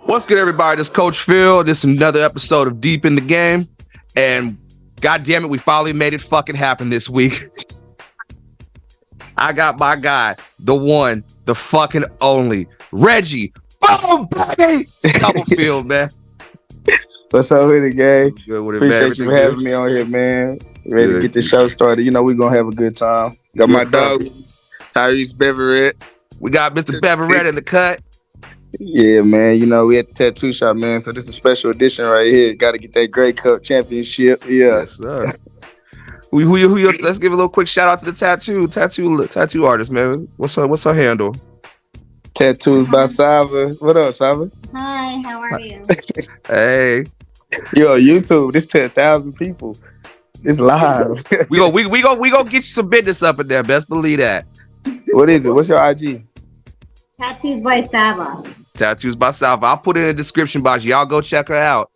What's good, everybody? This is Coach Phil. This is another episode of Deep in the Game. And God damn it, we finally made it fucking happen this week. I got my guy, the one, the fucking only, Reggie. Boom, baby! Stubblefield, man. What's up with it, gang? Good with it, Appreciate you for having me on here, man. Ready to get this show started. You know we're going to have a good time. Got my dog, Tyrese Beverett. We got Mr. Beverett in the cut. Yeah, man. You know, we at the tattoo shop, man. So this is a special edition right here. Got to get that Grey Cup championship. Yeah. Yes, sir. Let's give a little quick shout out to the tattoo artist, man. What's her handle? Tattoos by Sava. What up, Sava? Hi, how are you? Hey. Yo, YouTube. This 10,000 people. It's live. we gonna get you some business up in there. Best believe that. What is it? What's your IG? Tattoos by Sava. Tattoos by Sava. I'll put it in the description box. Y'all go check her out.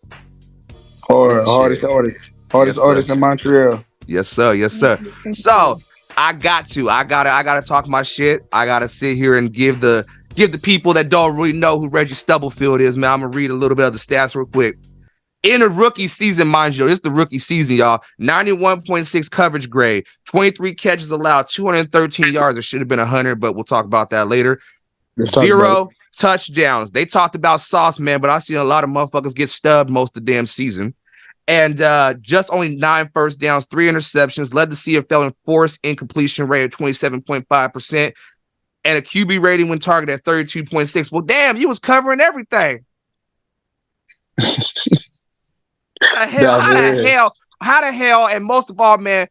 Hardest artist in Montreal. Yes, sir. Yes, sir. So I gotta talk my shit. I gotta sit here and give the people that don't really know who Reggie Stubblefield is, man. I'm gonna read a little bit of the stats real quick. In a rookie season, mind you, this is the rookie season, y'all. 91.6 coverage grade, 23 catches allowed, 213 yards. It should have been 100, but we'll talk about that later. 0 touchdowns. They talked about Sauce, man, but I seen a lot of motherfuckers get stubbed most of the damn season. And just only 9 first downs, 3 interceptions, led the CFL in forced incompletion rate of 27.5%, and a QB rating when targeted at 32.6. Well, damn, you was covering everything. How the hell, and most of all, man,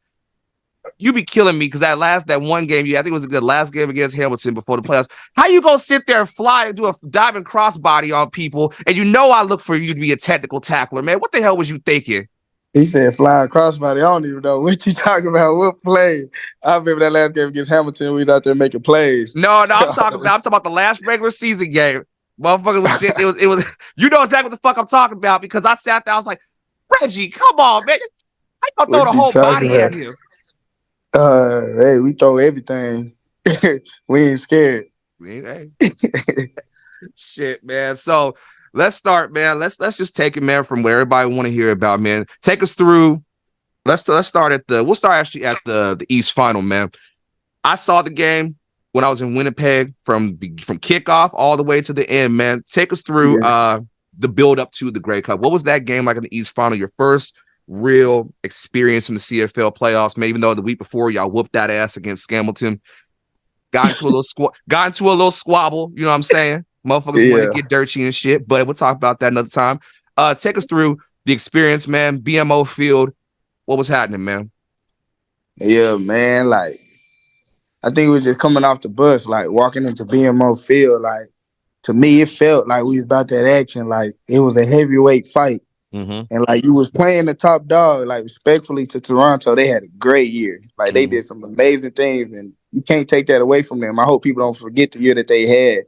you be killing me because that one game, I think it was the last game against Hamilton before the playoffs. How you gonna sit there and fly and do a diving crossbody on people, and you know I look for you to be a technical tackler, man? What the hell was you thinking? He said flying crossbody. I don't even know what you talking about. What play? I remember that last game against Hamilton. We was out there making plays. No, I'm talking about the last regular season game. Motherfucker was sitting. It was. You know exactly what the fuck I'm talking about because I sat there. I was like, Reggie, come on, man. I gonna throw the whole body at you. Hey, we throw everything. We ain't scared. Shit, man. So let's start, man. Let's just take it, man, from where everybody want to hear about, man. Take us through. We'll start actually at the East Final, man. I saw the game when I was in Winnipeg from kickoff all the way to the end, man. Take us through the build up to the Grey Cup. What was that game like in the East Final? Your first real experience in the CFL playoffs, man, even though the week before y'all whooped that ass against Hamilton. Got into a little squabble, you know what I'm saying? Motherfuckers want to get dirty and shit, but we'll talk about that another time. Take us through the experience, man. BMO Field. What was happening, man? Yeah, man. Like, I think it was just coming off the bus, like walking into BMO Field. Like, to me, it felt like we was about that action. Like, it was a heavyweight fight. Mm-hmm. And, like, you was playing the top dog. Like, respectfully to Toronto, they had a great year. Like, they did some amazing things, and you can't take that away from them. I hope people don't forget the year that they had.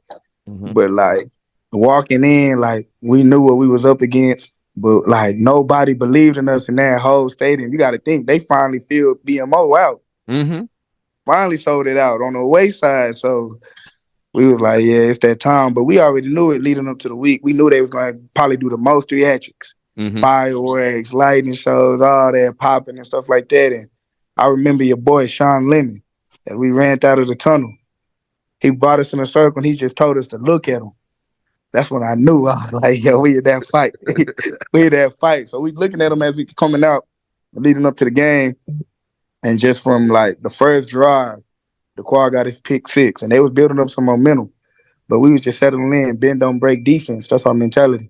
Mm-hmm. But, like, walking in, like, we knew what we was up against. But, like, nobody believed in us in that whole stadium. You got to think, they finally filled BMO out. Mm-hmm. Finally sold it out on the away side. So we was like, yeah, it's that time. But we already knew it leading up to the week. We knew they was going to probably do the most theatrics. Mm-hmm. Fireworks, lightning shows, all that popping and stuff like that. And I remember your boy, Sean Lemon, as we ran out of the tunnel. He brought us in a circle and he just told us to look at him. That's when I knew. I was like, yo, we in that fight. We in that fight. So we looking at him as we coming out, leading up to the game. And just from, like, the first drive, the quad got his pick 6. And they was building up some momentum. But we was just settling in, bend, don't break defense. That's our mentality.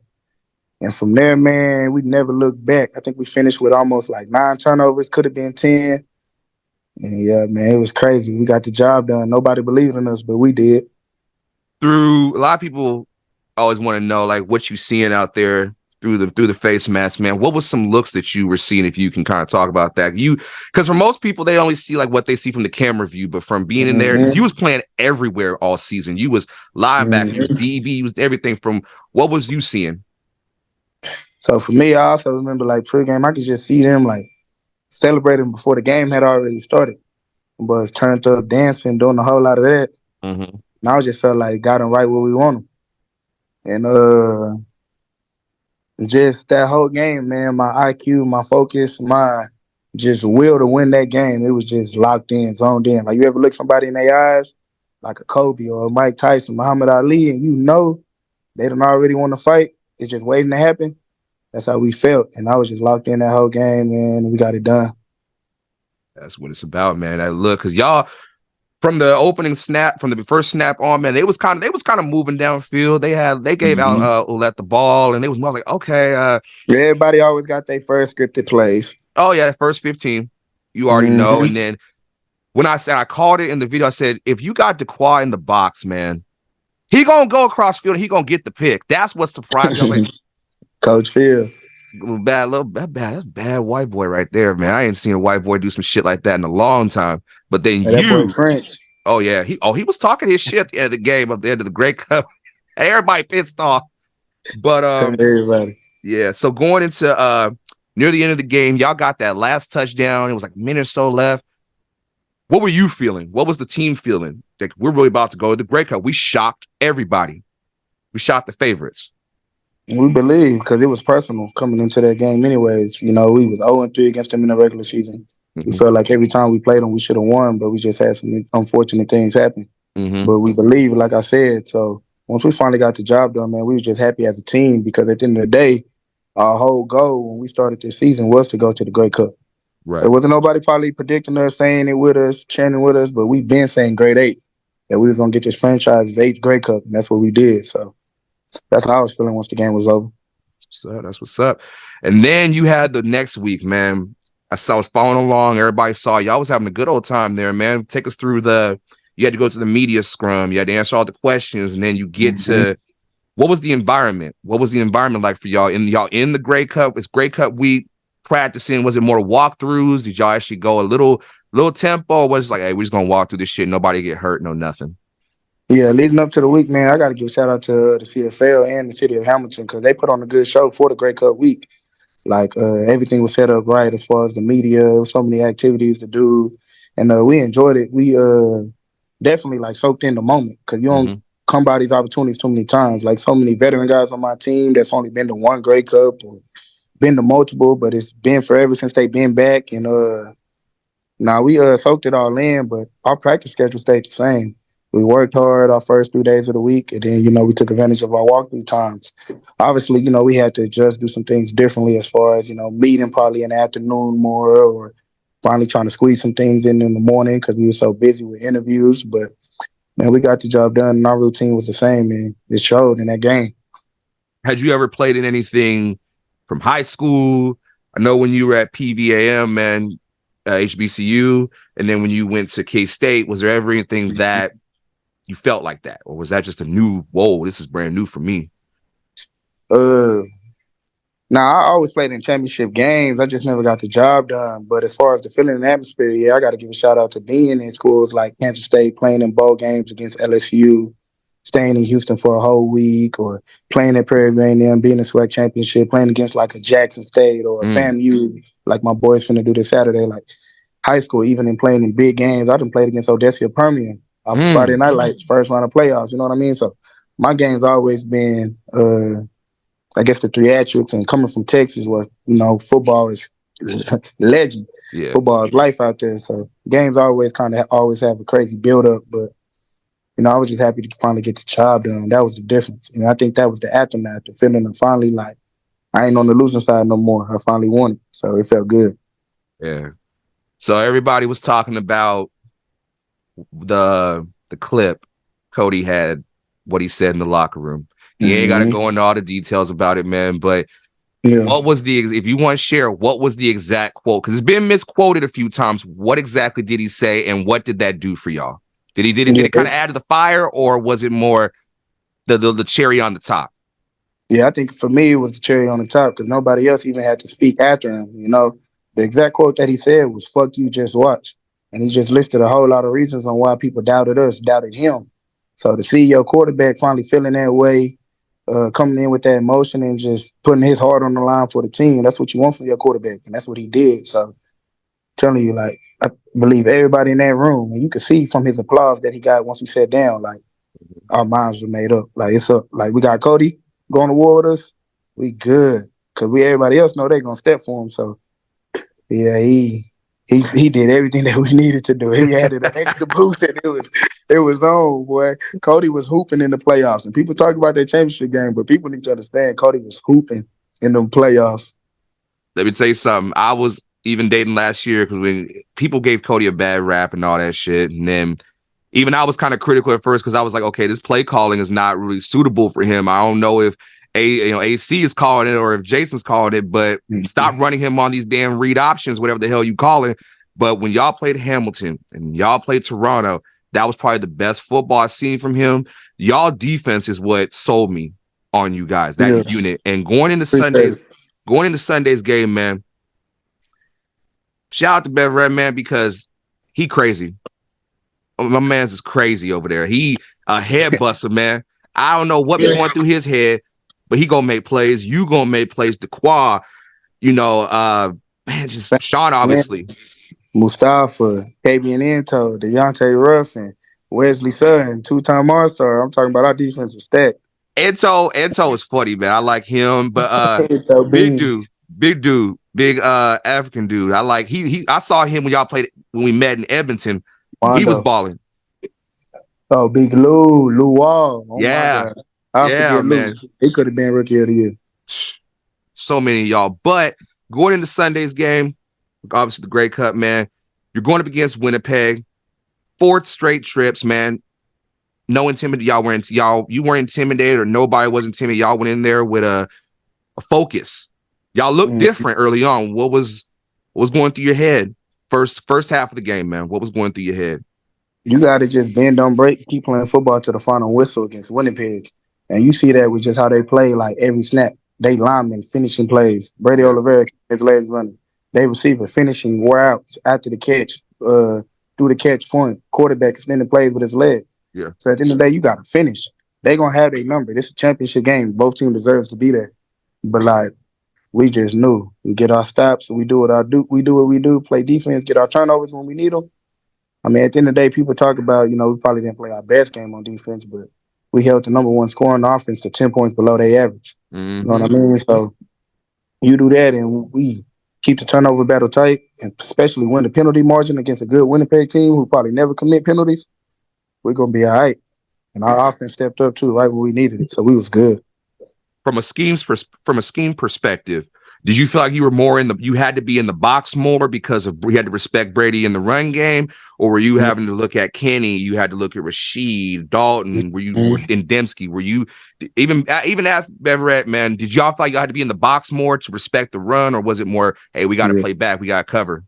And from there, man, we never looked back. I think we finished with almost, like, 9 turnovers. Could have been 10. And, yeah, man, it was crazy. We got the job done. Nobody believed in us, but we did. Through a lot of people always want to know, like, what you seeing out there through the face mask, man. What was some looks that you were seeing, if you can kind of talk about that? Because for most people, they only see, like, what they see from the camera view, but from being in there, you was playing everywhere all season. You was linebacker, you was DB, you was everything. From what was you seeing? So for me, I also remember, like, pregame, I could just see them, like, celebrating before the game had already started. Boys turned up, dancing, doing a whole lot of that. Mm-hmm. And I just felt like got him right where we want him. And just that whole game, man, my IQ, my focus, my just will to win that game, it was just locked in, zoned in. Like you ever look somebody in their eyes, like a Kobe or a Mike Tyson, Muhammad Ali, and you know they don't already want to fight. It's just waiting to happen. That's how we felt. And I was just locked in that whole game, man, and we got it done. That's what it's about, man. That look, because y'all from the opening snap, from the first snap on, man, they was kind of moving downfield. They gave out Ouellette the ball, and they was more like, okay, everybody always got their first scripted plays. Oh yeah, the first 15, you already know. And then when I called it in the video, I said, if you got Dequan in the box, man, he gonna go across field and he gonna get the pick. That's what surprised me. I was like, Coach Phil. That's bad white boy right there, man. I ain't seen a white boy do some shit like that in a long time. But then that boy French. Oh yeah, he was talking his shit at the end of the game, at the end of the Grey Cup. Everybody pissed off. But everybody. Yeah, so going into near the end of the game, y'all got that last touchdown. It was like a minute or so left. What were you feeling? What was the team feeling? Like, we're really about to go to the Grey Cup. We shocked everybody. We shocked the favorites. We believe because it was personal coming into that game anyways. You know, we was 0-3 against them in the regular season. We felt like every time we played them, we should have won, but we just had some unfortunate things happen. But we believe, like I said, so once we finally got the job done, man, we was just happy as a team because at the end of the day, our whole goal when we started this season was to go to the Grey Cup. Right. There wasn't nobody probably predicting us, saying it with us, chanting with us, but we've been saying grade 8, that we was going to get this franchise's 8th Grey Cup, and that's what we did. So that's how I was feeling once the game was over. That's what's up. And then you had the next week, man. I was following along. Everybody saw y'all was having a good old time there, man. Take us through you had to go to the media scrum. You had to answer all the questions, and then you get to what was the environment? What was the environment like for y'all? Y'all in the Grey Cup? It's Grey Cup week practicing. Was it more walkthroughs? Did y'all actually go a little tempo? Or was it like, hey, we're just gonna walk through this shit, nobody get hurt, no nothing? Yeah, leading up to the week, man, I got to give a shout out to the CFL and the city of Hamilton because they put on a good show for the Grey Cup week. Like everything was set up right as far as the media, so many activities to do, and we enjoyed it. We definitely like soaked in the moment because you don't come by these opportunities too many times. Like so many veteran guys on my team that's only been to one Grey Cup or been to multiple, but it's been forever since they've been back. And we soaked it all in, but our practice schedule stayed the same. We worked hard our first 3 days of the week, and then, we took advantage of our walkthrough times. Obviously, we had to just do some things differently as far as, meeting probably in the afternoon more or finally trying to squeeze some things in the morning because we were so busy with interviews. But, man, we got the job done, and our routine was the same, and it showed in that game. Had you ever played in anything from high school? I know when you were at PVAM, man, HBCU, and then when you went to K-State, was there ever anything that you felt like that, or was that just a new, whoa, this is brand new for me? I always played in championship games. I just never got the job done. But as far as the feeling and atmosphere, yeah, I got to give a shout out to being in schools like Kansas State, playing in bowl games against LSU, staying in Houston for a whole week, or playing at Prairie View A&M, being in SWAC championship, playing against like a Jackson State or a FAMU, like my boys finna do this Saturday, like high school, even in playing in big games. I done played against Odessa Permian off Friday Night Lights, first round of playoffs, you know what I mean? So my game's always been, I guess, the theatrics, and coming from Texas where, football is legend. Yeah. Football is life out there. So games always have a crazy build-up, but I was just happy to finally get the job done. That was the difference. And I think that was the aftermath, the feeling of finally, like, I ain't on the losing side no more. I finally won it. So it felt good. Yeah. So everybody was talking about the clip Cody had, what he said in the locker room. He ain't got to go into all the details about it, man. But what was if you want to share, what was the exact quote? Because it's been misquoted a few times. What exactly did he say, and what did that do for y'all? Did it kind of add to the fire, or was it more the cherry on the top? Yeah, I think for me it was the cherry on the top because nobody else even had to speak after him. The exact quote that he said was "Fuck you, just watch," and he just listed a whole lot of reasons on why people doubted us, doubted him. So to see your quarterback finally feeling that way, coming in with that emotion and just putting his heart on the line for the team, that's what you want from your quarterback, and that's what he did. So telling you, like, I believe everybody in that room, and you could see from his applause that he got once he sat down, like, our minds were made up. Like it's up. Like we got Cody going to war with us. We good because everybody else know they gonna step for him. So yeah, he did everything that we needed to do. He had it at the booth, and it was on, boy. Cody was hooping in the playoffs, and people talk about that championship game, but people need to understand Cody was hooping in them playoffs. Let me tell you something. I was even dating last year because when people gave Cody a bad rap and all that shit, and then even I was kind of critical at first because I was like, okay, this play calling is not really suitable for him. I don't know if AC is calling it or if Jason's calling it, but stop running him on these damn read options, whatever the hell you call it. But when y'all played Hamilton and y'all played Toronto, that was probably the best football I've seen from him. Y'all defense is what sold me on you guys, that unit. And going into Sunday's game, man, shout out to Bev Red, man, because he crazy. My man's is crazy over there. He a head buster, man. I don't know what be going through his head, but he gonna make plays. You gonna make plays. DeQuan, man, just Sean, obviously. Mustafa, Fabian Ento, Deontay Ruffin, Wesley Sutton, 2-time All-Star. I'm talking about our defensive stack. Ento is funny, man. I like him, but big African dude. I like I saw him when we met in Edmonton. Mondo. He was balling. Oh, Big Lou Wall. Oh yeah. My God. I forget Lou. Man. He could have been rookie of the year. So many of y'all. But going into Sunday's game, obviously the Grey Cup, man, you're going up against Winnipeg. 4th straight trips, man. No intimidation. You weren't intimidated, or nobody was intimidated. Y'all went in there with a focus. Y'all looked different early on. What was going through your head? First half of the game, man. What was going through your head? You got to just bend, don't break, keep playing football to the final whistle against Winnipeg. And you see that with just how they play, like every snap. They linemen finishing plays. Brady Oliveira, his legs running. They receiver finishing wear out after the catch, through the catch point. Quarterback extending plays with his legs. Yeah. So at the end of the day, you got to finish. They're going to have their number. This is a championship game. Both teams deserves to be there. But, like, we just knew. We get our stops, and we do what we do, play defense, get our turnovers when we need them. I mean, at the end of the day, people talk about, we probably didn't play our best game on defense, but we held the number one scoring offense to 10 points below their average. You know what I mean? So you do that, and we keep the turnover battle tight, and especially win the penalty margin against a good Winnipeg team who probably never commit penalties, we're going to be all right. And our offense stepped up, too, right when we needed it, so we was good. From a scheme perspective, did you feel like you were you had to be in the box more because we had to respect Brady in the run game, or were you having to look at Kenny? You had to look at Rashid, Dalton. Were you in Dembski? Were you even ask Beverett, man? Did y'all feel like you had to be in the box more to respect the run, or was it more, hey, we got to play back, we got to cover?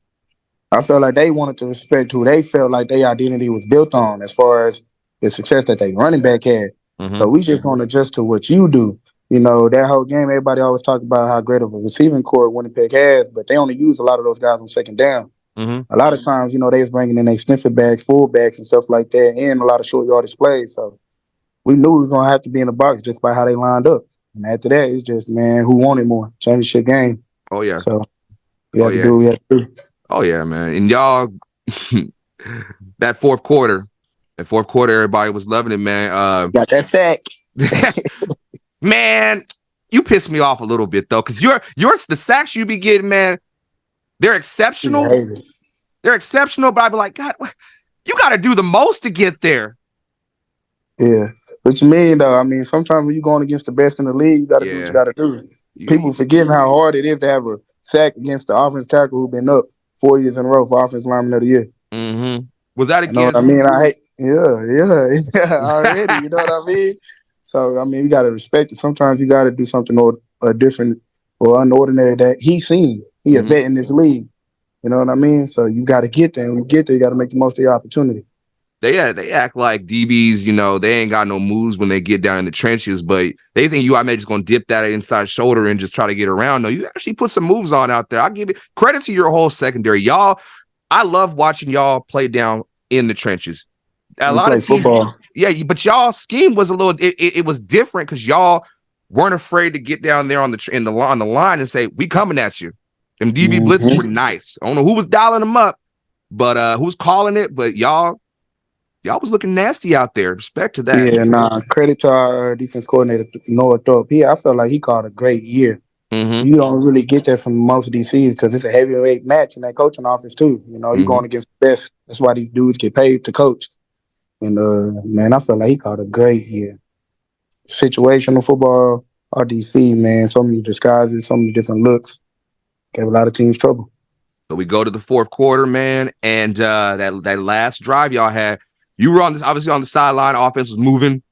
I felt like they wanted to respect who they felt like their identity was built on, as far as the success that they running back had. So we just going to adjust to what you do. That whole game, everybody always talk about how great of a receiving core Winnipeg has, but they only use a lot of those guys on second down. A lot of times, they was bringing in their sniffer backs, fullbacks, and stuff like that, and a lot of short yardage plays. So we knew we was going to have to be in the box just by how they lined up. And after that, it's just, man, who wanted more? Championship game. Oh, yeah. So we had to do what we had to do. Oh, yeah, man. And y'all, that fourth quarter, everybody was loving it, man. Got that sack. Man, you pissed me off a little bit, though, because the sacks you be getting, man, they're exceptional. They're exceptional, but I be like, God, you got to do the most to get there. Yeah. What you mean, though? I mean, sometimes when you're going against the best in the league, you got to do what you got to do. People forgetting how hard it is to have a sack against the offense tackle who's been up 4 years in a row for offense lineman of the year. Was that against? You know what I mean? I hate, already. You know what I mean? So, I mean, we got to respect it. Sometimes you got to do something different or unordinary that he's seen. He a vet in this league. You know what I mean? So you got to get there. And when you get there, you got to make the most of your opportunity. They act like DBs, they ain't got no moves when they get down in the trenches, but they think you just going to dip that inside shoulder and just try to get around. No, you actually put some moves on out there. I'll give it credit to your whole secondary. Y'all, I love watching y'all play down in the trenches. A lot of teams, football. Yeah, but y'all scheme was a little. It was different because y'all weren't afraid to get down there on the line and say, "We coming at you." And DB blitzes were nice. I don't know who was dialing them up, but who's calling it. But y'all Y'all was looking nasty out there. Respect to that. Yeah, nah. Credit to our defense coordinator Noah Thorpe. I felt like he called a great year. Mm-hmm. You don't really get that from most DCs because it's a heavyweight match in that coaching office too. You know, you Mm-hmm. going against the best. That's why these dudes get paid to coach. And man, I felt like he called a great year. Situational football, RDC, man, so many disguises, so many different looks. Gave a lot of teams trouble. So we go to the fourth quarter, man, and that last drive y'all had, you were on this obviously on the sideline. Offense was moving.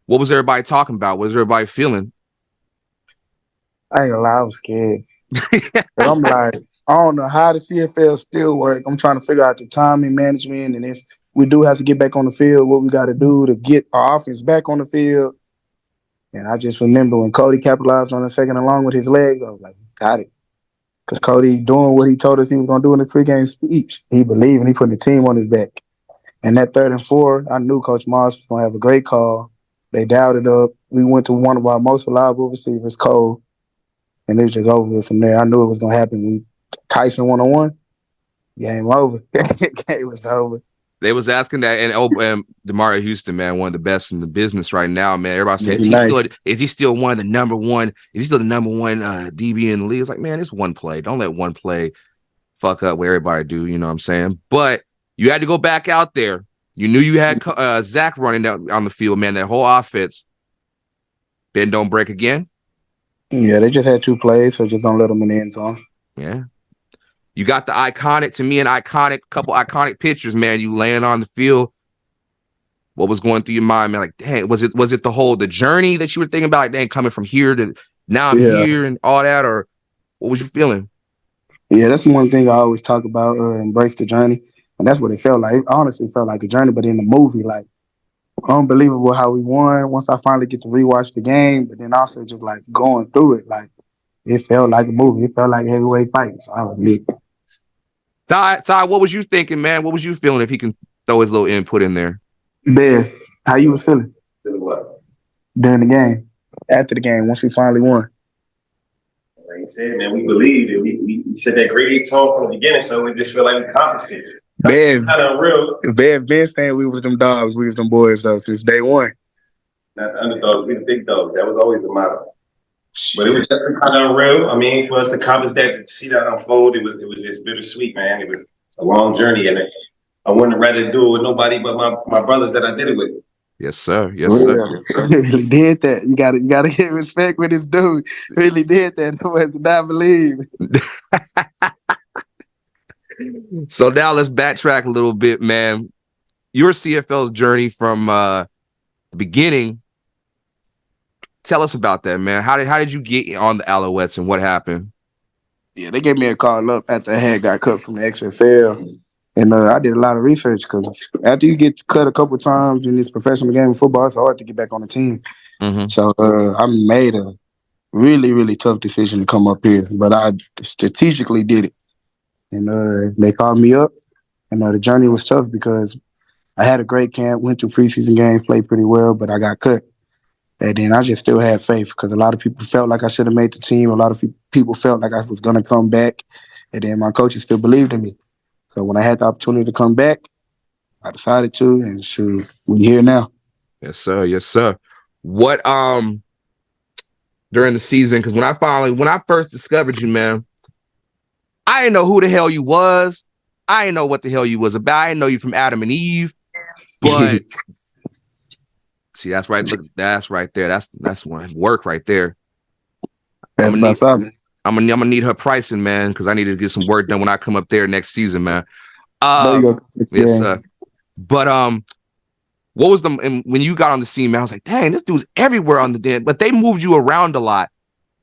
What was everybody talking about? What was everybody feeling? I ain't gonna lie, I was scared. But I'm like, I don't know how the CFL still work. I'm trying to figure out the timing management and if we do have to get back on the field, what we got to do to get our offense back on the field. And I just remember when Cody capitalized on the second and long with his legs, I was like, got it. Because Cody doing what he told us he was going to do in the pregame speech. He believed and he put the team on his back. And that 3rd and 4, I knew Coach Moss was going to have a great call. They dialed it up. We went to one of our most reliable receivers, Cole, and it was just over with from there. I knew it was going to happen. Tyson 1-on-1, game over. Game was over. They was asking that, and DeMario Houston, man, one of the best in the business right now, man. Everybody says, is he still one of the number one? Is he still the number one DB in the league? It's like, man, it's one play. Don't let one play fuck up what everybody do. You know what I'm saying? But you had to go back out there. You knew you had Zach running down on the field, man. That whole offense. Bend don't break again. Yeah, they just had 2 plays, so just don't let them in the end zone. Yeah. You got the couple iconic pictures, man. You laying on the field. What was going through your mind, man? Like, dang, was it the journey that you were thinking about? Like, dang, coming from here to now I'm here and all that, or what was you feeling? Yeah, that's one thing I always talk about, embrace the journey. And that's what it felt like. It honestly felt like a journey, but in the movie, like, unbelievable how we won once I finally get to rewatch the game, but then also just, like, going through it, like, it felt like a movie. It felt like a heavyweight fight. So I was lit. Ty, what was you thinking, man? What was you feeling if he can throw his little input in there? Bear, how you was feeling? Feeling what? During the game. After the game, once we finally won. Like you said, man, we believed it. We said that great tone from the beginning, so we just feel like we accomplished it. Ben, kind of real. Ben saying we was them dogs, we was them boys though since day one. Not the underdogs, we the big dogs. That was always the motto. But it was just kind of real. I mean, for us to accomplish that, to see that unfold, it was just bittersweet, man. It was a long journey, and I wouldn't rather do it with nobody but my brothers that I did it with. Yes, sir. Yes, sir. Really did that. You gotta give respect with this dude. Really did that. No one did not believe. So now let's backtrack a little bit, man. Your CFL's journey from the beginning. Tell us about that, man. How did you get on the Alouettes and what happened? Yeah, they gave me a call up after I had got cut from the XFL. And I did a lot of research because after you get cut a couple of times in this professional game of football, it's hard to get back on the team. Mm-hmm. So I made a really, really tough decision to come up here, but I strategically did it. And they called me up, and the journey was tough because I had a great camp, went through preseason games, played pretty well, but I got cut. And then I just still had faith because a lot of people felt like I should have made the team. A lot of people felt like I was going to come back. And then my coaches still believed in me. So when I had the opportunity to come back, I decided to, and shoot, we here now. Yes, sir. Yes, sir. What during the season, because when I first discovered you, man, I didn't know who the hell you was. I didn't know what the hell you was about. I didn't know you from Adam and Eve. But see, that's right. Look, that's right there. That's one work right there. That's my son. I'm gonna need her pricing, man, because I need to get some work done when I come up there next season, man. There you go. Yes, sir. But what was when you got on the scene, man? I was like, dang, this dude's everywhere on the den. But they moved you around a lot.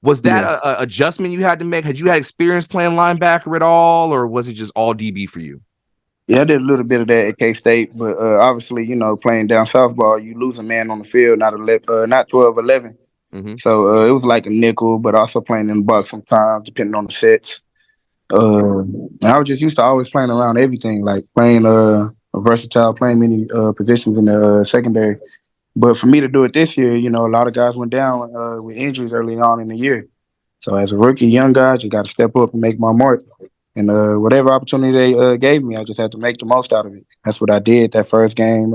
Was that a adjustment you had to make? Had you had experience playing linebacker at all, or was it just all DB for you? Yeah, I did a little bit of that at K-State, but obviously, playing down softball, you lose a man on the field, not 12, 11. Mm-hmm. So it was like a nickel, but also playing in the box sometimes, depending on the sets. And I was just used to always playing around everything, like playing a versatile, playing many positions in the secondary. But for me to do it this year, a lot of guys went down with injuries early on in the year. So as a rookie, young guy, you got to step up and make my mark. And whatever opportunity they gave me, I just had to make the most out of it. That's what I did that first game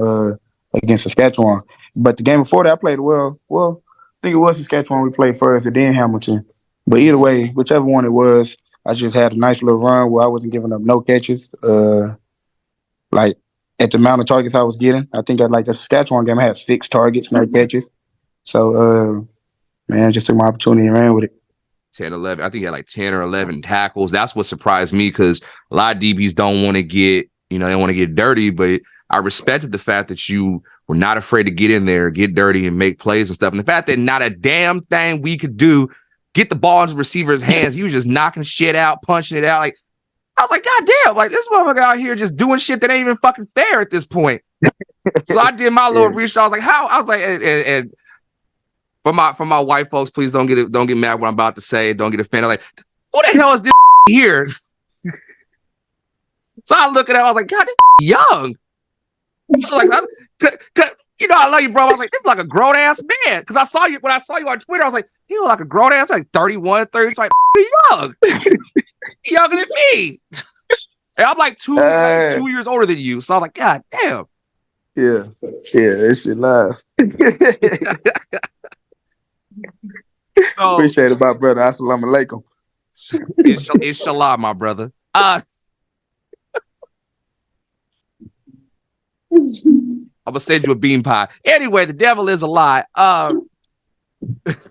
against Saskatchewan. But the game before that, I played well. Well, I think it was Saskatchewan we played first, and then Hamilton. But either way, whichever one it was, I just had a nice little run where I wasn't giving up no catches. Like at the amount of targets I was getting, I think at like the Saskatchewan game, I had 6 targets, no catches. So, man, just took my opportunity and ran with it. 10, 11. I think he had like 10 or 11 tackles. That's what surprised me because a lot of DBs don't want to get, they want to get dirty, but I respected the fact that you were not afraid to get in there, get dirty and make plays and stuff. And the fact that not a damn thing we could do, get the ball into the receiver's hands. You was just knocking shit out, punching it out. Like, I was like, God damn, like this motherfucker out here just doing shit that ain't even fucking fair at this point. So I did my little research. I was like, how? I was like, and for my white folks, please don't get mad what I'm about to say. Don't get offended. Like, who the hell is this here? So I look at it, I was like, God, this young. Like, I love you, bro. I was like, this is like a grown ass man. Because when I saw you on Twitter, I was like, you look like a grown ass, like 31, 30. So like, young. Younger than me. And I'm like 2 years older than you. So I'm like, God damn. Yeah, that shit lies. So, appreciate it, my brother. Assalamu alaikum. Inshallah, my brother. I'm gonna send you a bean pie. Anyway, the devil is a lie.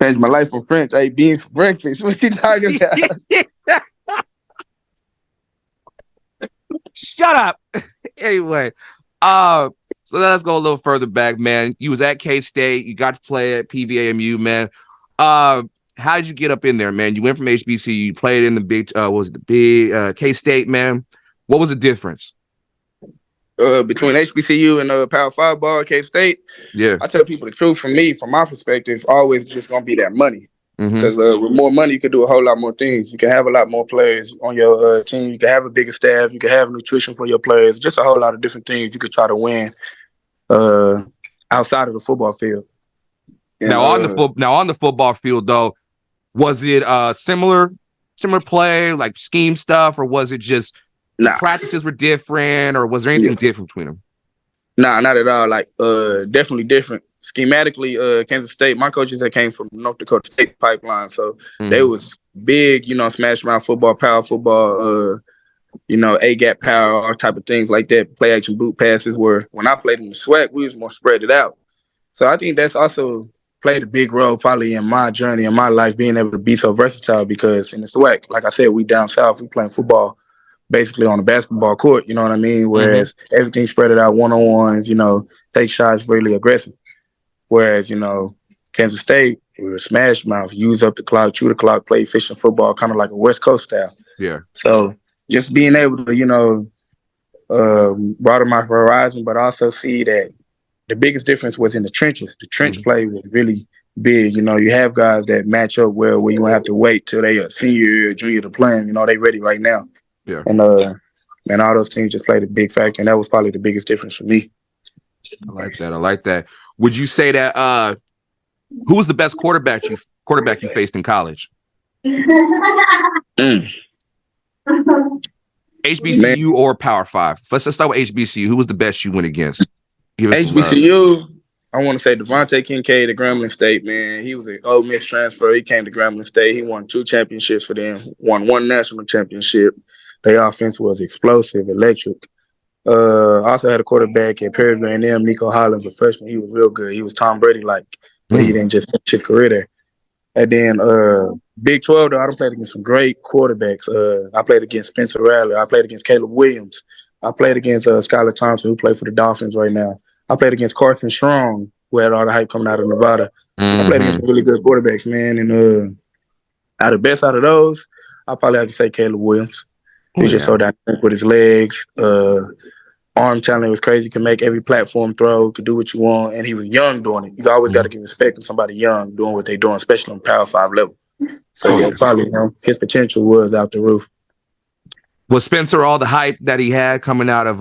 Changed my life from French. I ate beans for breakfast. What you talking about? Shut up. Anyway, so let's go a little further back, man. You was at K-State. You got to play at PVAMU, man. How did you get up in there, man? You went from HBCU. You played in the big, K-State, man? What was the difference? Between HBCU and Power 5 ball, K-State, yeah, I tell people the truth. From my perspective, always just gonna be that money. Because with more money, you can do a whole lot more things. You can have a lot more players on your team. You can have a bigger staff. You can have nutrition for your players. Just a whole lot of different things you could try to win outside of the football field. And, now on the football field, though, was it similar play, like scheme stuff, or was it just practices were different, or was there anything different between them? Nah, not at all. Like, definitely different. Schematically, Kansas State, my coaches that came from North Dakota State pipeline, so they was big, smash mouth football, power football, A-gap power, all type of things like that, play action boot passes, where when I played in the SWAC, we was more spread it out. So I think that's also played a big role probably in my journey, in my life, being able to be so versatile, because in the SWAC, like I said, we down south, we playing football basically on a basketball court, you know what I mean? Whereas everything spread it out one-on-ones, take shots really aggressive. Whereas, Kansas State, we were smash mouth, use up the clock, chew the clock, play efficient football, kind of like a West Coast style. Yeah. So just being able to, broaden my horizon, but also see that the biggest difference was in the trenches. The trench play was really big. You have guys that match up well where you don't have to wait till they are senior or junior to play them. They ready right now. Yeah. And, man, all those things just played a big factor, and that was probably the biggest difference for me. I like that. Would you say that who was the best quarterback you faced in college? HBCU or Power 5? Let's start with HBCU. Who was the best you went against? HBCU, I want to say Devontae Kincaid at Grambling State, man. He was an Ole Miss transfer. He came to Grambling State. He won 2 championships for them, won 1 national championship. Their offense was explosive, electric. Also had a quarterback at Perry A&M, Nico Hollins, a freshman. He was real good. He was Tom Brady-like, but he didn't just finish his career there. And then Big 12, though, I played against some great quarterbacks. I played against Spencer Rattler. I played against Caleb Williams. I played against Skylar Thompson, who played for the Dolphins right now. I played against Carson Strong, who had all the hype coming out of Nevada. I played against some really good quarterbacks, man. And out of those, I probably have to say Caleb Williams. He's just so dynamic with his legs. Arm talent was crazy. Could make every platform throw. Could do what you want. And he was young doing it. You always got to give respect to somebody young doing what they're doing, especially on Power 5 level. So probably his potential was out the roof. Was Spencer all the hype that he had coming out of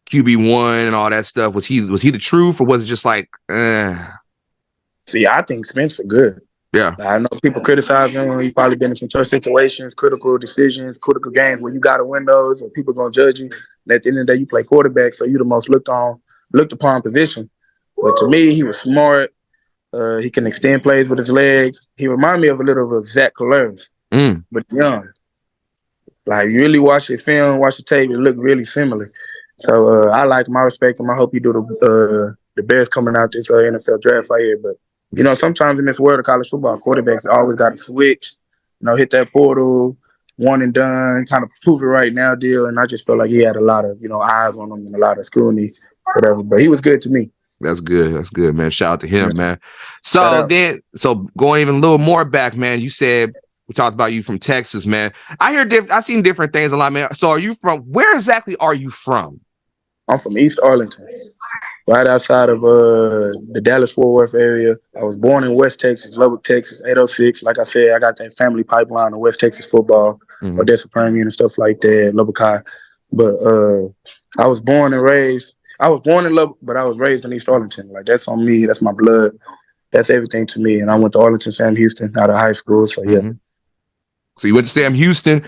QB1 and all that stuff? Was he the truth, or was it just like? See, I think Spencer good. Yeah. I know people criticize him. He probably been in some tough situations, critical decisions, critical games where you got to win those, or people gonna judge you. And at the end of the day, you play quarterback, so you the most looked upon position. But to me, he was smart. He can extend plays with his legs. He remind me of a little of Zach Collaros, but young. Like you really watch his film, watch the tape, it look really similar. So I like him. I respect him. I hope he do the best coming out this NFL draft right here. But you know, sometimes in this world of college football, quarterbacks always got to switch. You know, hit that portal, one and done, kind of prove it right now deal. And I just felt like he had a lot of eyes on him and a lot of scrutiny, whatever. But he was good to me. That's good. That's good, man. Shout out to him, man. So going even a little more back, man, you said we talked about you from Texas, man. I seen different things a lot, man. So where exactly are you from? I'm from East Arlington, right outside of the Dallas-Fort Worth area. I was born in West Texas, Lubbock, Texas, 806. Like I said, I got that family pipeline of West Texas football, Odessa Permian and stuff like that, Lubbock High. But I was born in Lubbock, but I was raised in East Arlington. Like, that's on me. That's my blood. That's everything to me. And I went to Arlington Sam Houston out of high school. So, yeah. So you went to Sam Houston.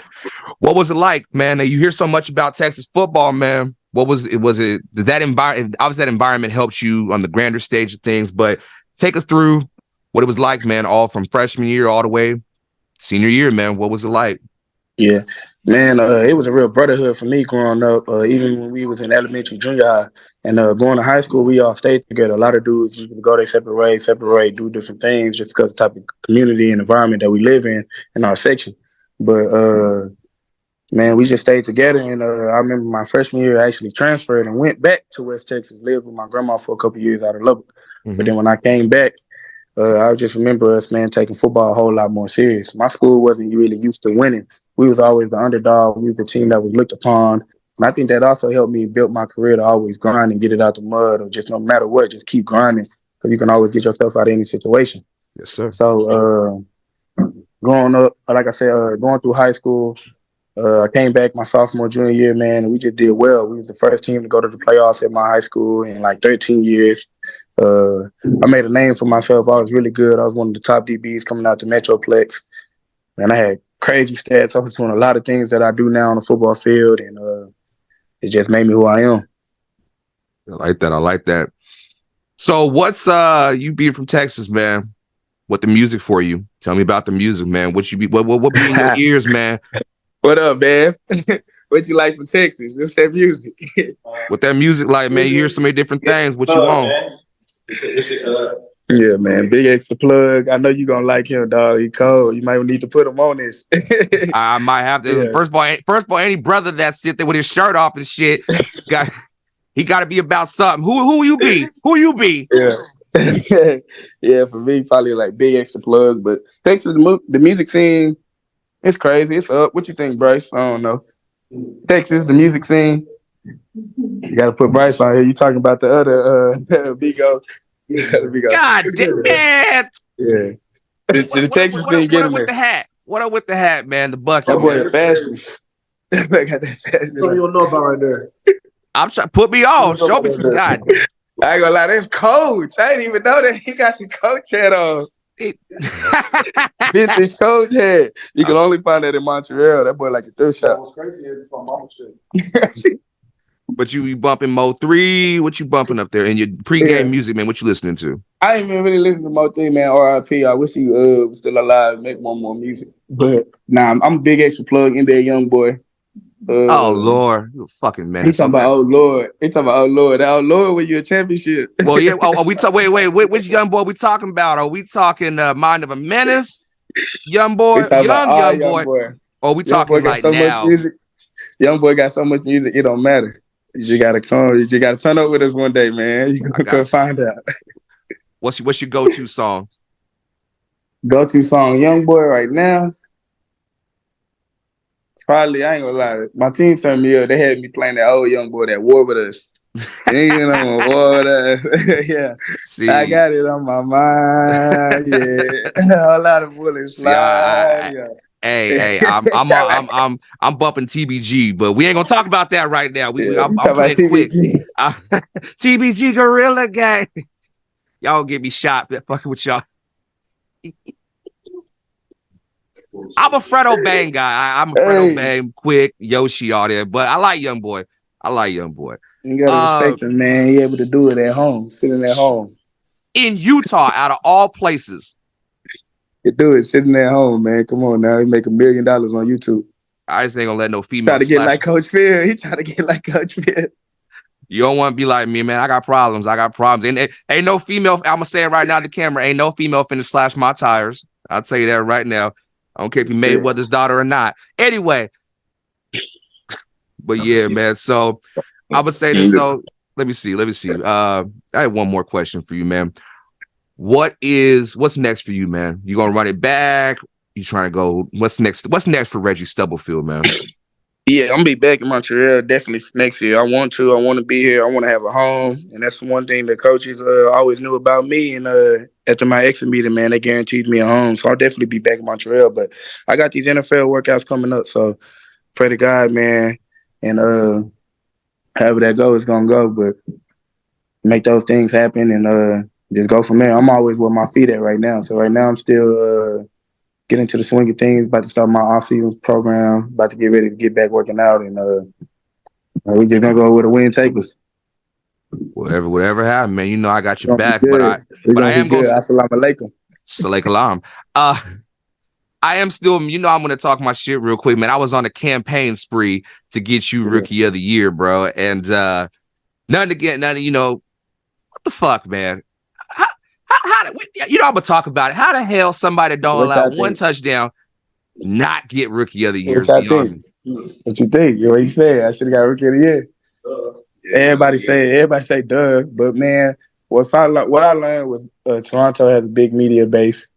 What was it like, man? You hear so much about Texas football, man. What was it? Did that environment, obviously that environment helped you on the grander stage of things, but take us through what it was like, man, all from freshman year all the way senior year, man. What was it like? Yeah, man, it was a real brotherhood for me growing up, even when we was in elementary, junior high, and going to high school, we all stayed together. A lot of dudes used to go their separate ways, do different things just because of the type of community and environment that we live in our section. But, man, we just stayed together, and I remember my freshman year I actually transferred and went back to West Texas, lived with my grandma for a couple of years out of Lubbock. But then when I came back, I just remember us, man, taking football a whole lot more serious. My school wasn't really used to winning. We was always the underdog. We was the team that was looked upon. And I think that also helped me build my career to always grind and get it out the mud, or just no matter what, just keep grinding, because you can always get yourself out of any situation. Yes, sir. So growing up, like I said, going through high school, I came back my sophomore, junior year, man, and we just did well. We was the first team to go to the playoffs at my high school in like 13 years. I made a name for myself. I was really good. I was one of the top DBs coming out to Metroplex. And I had crazy stats. I was doing a lot of things that I do now on the football field, and it just made me who I am. I like that. I like that. So what's you being from Texas, man? What the music for you? Tell me about the music, man. What be in your ears, man? What up, man? What you like from Texas? What's that music? What that music like, man? You hear so many different things. What you want? Yeah, man. Big extra plug. I know you gonna like him, dog. He cold. You might need to put him on this. I might have to. Yeah. First of all, any brother that sit there with his shirt off and shit, he got to be about something. Who you be? Who you be? Yeah, yeah. For me, probably like big extra plug. But Texas, the music scene, it's crazy. It's up. What you think, Bryce? I don't know. Texas, the music scene. You got to put Bryce on here. You talking about the other Bigo? God damn it! Yeah. The Texas thing getting with the hat? What up with the hat, man? The bucket. That boy fashion. That got that fashion. Something you don't know about right there. I'm trying. Put me on. Show me some. God. I ain't gonna lie. That's coach. I didn't even know that he got the coach hat on. Vintage coach hat. You can only find that in Montreal. That boy like the thrift shop. What's crazy is it's my mama's shit. But you bumping Mo 3? What you bumping up there? And your pregame music, man, what you listening to? I ain't even really listening to Mo 3, man. RIP. I wish he was still alive and make one more music. But nah, I'm a big extra plug in there, young boy. Oh Lord, you fucking man. He talking about oh Lord. He talking about oh Lord. Oh Lord, when you a championship. Well, yeah. Are we wait? Which young boy we talking about? Are we talking Mind of a Menace? Young boy, young boy. Or we talking like now? Young boy got so much music, it don't matter. You just gotta come. You just gotta turn up with us one day, man. You can find out. What's your go-to song? Go-to song, young boy, right now. Probably, I ain't gonna lie. My team turned me up. They had me playing that old young boy that war with us. You know, war with us. Yeah. See, I got it on my mind. Yeah. A lot of bullets fly. Yeah. Hey, I'm bumping TBG, but we ain't gonna talk about that right now. I'm playing quick. TBG Gorilla Gang. Y'all get me shot for fucking with y'all. I'm a Fredo Bang guy. I'm a Fredo Bang, quick, Yoshi, all that. But I like Young Boy. You gotta respect him, man. He able to do it at home, sitting at home. In Utah, out of all places. You do it sitting at home, man. Come on now. He make $1 million on YouTube. I just ain't gonna let no female try to get like Coach Phil. He try to get like Coach Phil. You don't want to be like me, man. I got problems. And ain't no female. I'm gonna say it right now to the camera. Ain't no female finna slash my tires. I'll tell you that right now. I don't care if you Mayweather's daughter or not. Anyway, but yeah, man. So I would say this though. Let me see. I have one more question for you, man. What's next for you, man? You gonna run it back? You trying to go? What's next? What's next for Reggie Stubblefield, man? Yeah, I'm gonna be back in Montreal definitely next year. I want to be here. I want to have a home, and that's one thing the coaches always knew about me. And after my exit meeting, man, they guaranteed me a home, so I'll definitely be back in Montreal. But I got these NFL workouts coming up, so pray to God, man, and however that goes, it's gonna go. But make those things happen and just go from there. I'm always where my feet at right now. So right now I'm still getting to the swing of things, about to start my off-season program, about to get ready to get back working out, and we just gonna go where the wind take us. Whatever happened, man. You know I got your back, but I am good. gonna Assalamu alaikum. Salek Alam. I am still, I'm gonna talk my shit real quick, man. I was on a campaign spree to get you Rookie of the Year, bro. And nothing, what the fuck, man? How I'm gonna talk about it. How the hell somebody don't allow one touchdown not get Rookie of the Year? What you think? What you say? I should have got Rookie of the Year. Everybody say duh, but man, what I learned was Toronto has a big media base.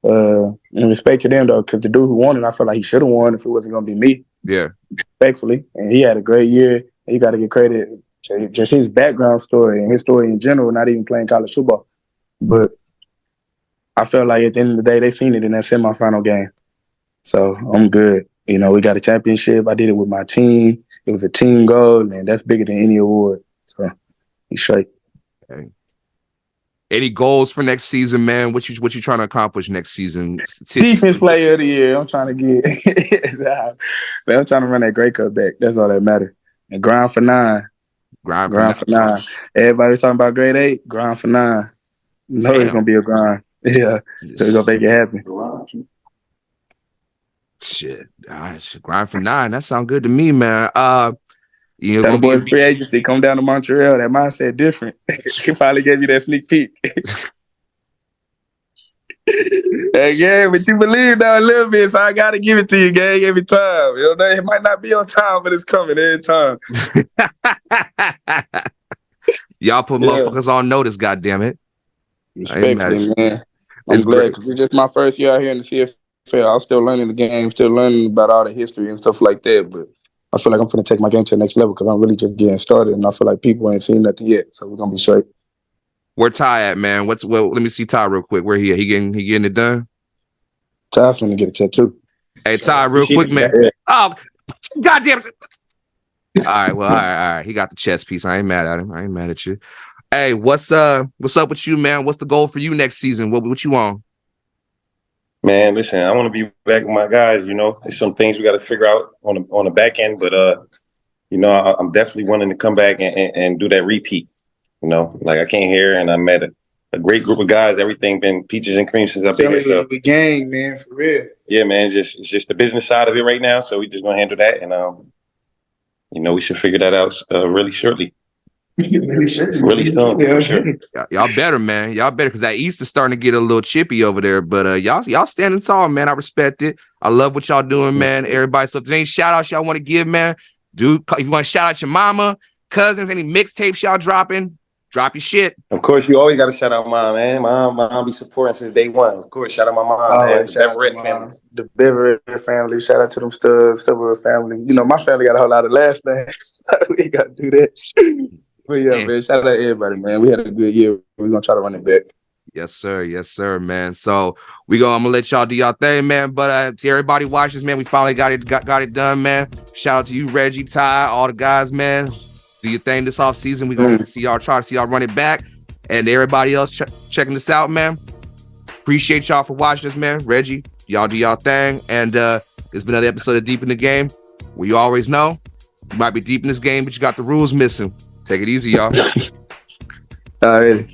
And respect to them though, because the dude who won it, I felt like he should have won if it wasn't gonna be me. Yeah, respectfully, and he had a great year. You got to get credit to just his background story and his story in general, not even playing college football. But I felt like at the end of the day, they seen it in that semifinal game. So I'm good. We got a championship. I did it with my team. It was a team goal, and that's bigger than any award. So he's straight. Okay. Any goals for next season, man? What you trying to accomplish next season? Defense player of the year. I'm trying to get. Man, I'm trying to run that Grey Cup back. That's all that matters. And grind for 9. Grind for 9. Everybody's talking about grade 8. Grind for 9. No, it's gonna be a grind. Yeah, so we're gonna make it happen. Shit, all right, grind for 9. That sounds good to me, man. That boy's free agency. Come down to Montreal. That mindset different. He finally gave you that sneak peek. Yeah, but you believe now a little bit, so I gotta give it to you, gang, every time. It might not be on time, but it's coming every time. Y'all put motherfuckers on notice, goddammit. Respectfully, man. I'm glad because it's just my first year out here in the CFL. I'm still learning the game, still learning about all the history and stuff like that. But I feel like I'm finna take my game to the next level because I'm really just getting started, and I feel like people ain't seen nothing yet. So we're gonna be straight. Where Ty at, man? Let me see Ty real quick. Where he at? He getting it done? Ty's finna get a tattoo. Hey, Ty, real quick, man. Oh, goddamn. All right. He got the chest piece. I ain't mad at him. I ain't mad at you. Hey, what's up with you, man? What's the goal for you next season? What you on? Man, listen, I want to be back with my guys. There's some things we got to figure out on the back end, but I'm definitely wanting to come back and do that repeat. Like I came here and I met a great group of guys. Everything been peaches and cream since I've been here. So we gang, man, for real. Yeah, man, it's just the business side of it right now. So we just gonna handle that, and we should figure that out really shortly. Really soon, for sure. Y'all better, man. Y'all better, because that East is starting to get a little chippy over there. But y'all standing tall, man. I respect it. I love what y'all doing, man. Everybody. So if there's any shout outs y'all want to give, man, if you want to shout out your mama, cousins, any mixtapes y'all dropping, drop your shit. Of course, you always got to shout out mom, man. Mom be supporting since day one. Of course, shout out my mom, man. Shout out to family. The Beverett family. Shout out to them Stubber family. My family got a whole lot of last names. We got to do that. But yeah, man, shout out to everybody, man. We had a good year. We're going to try to run it back. Yes, sir, man. So I'm going to let y'all do y'all thing, man. But to everybody watching, man, we finally got it done, man. Shout out to you, Reggie, Ty, all the guys, man. Do your thing this off season. We're going to try to see y'all run it back. And everybody else checking this out, man. Appreciate y'all for watching us, man. Reggie, Y'all do y'all thing. And it's been another episode of Deep in the Game, where you always know you might be deep in this game, but you got the rules missing. Take it easy, y'all. All right.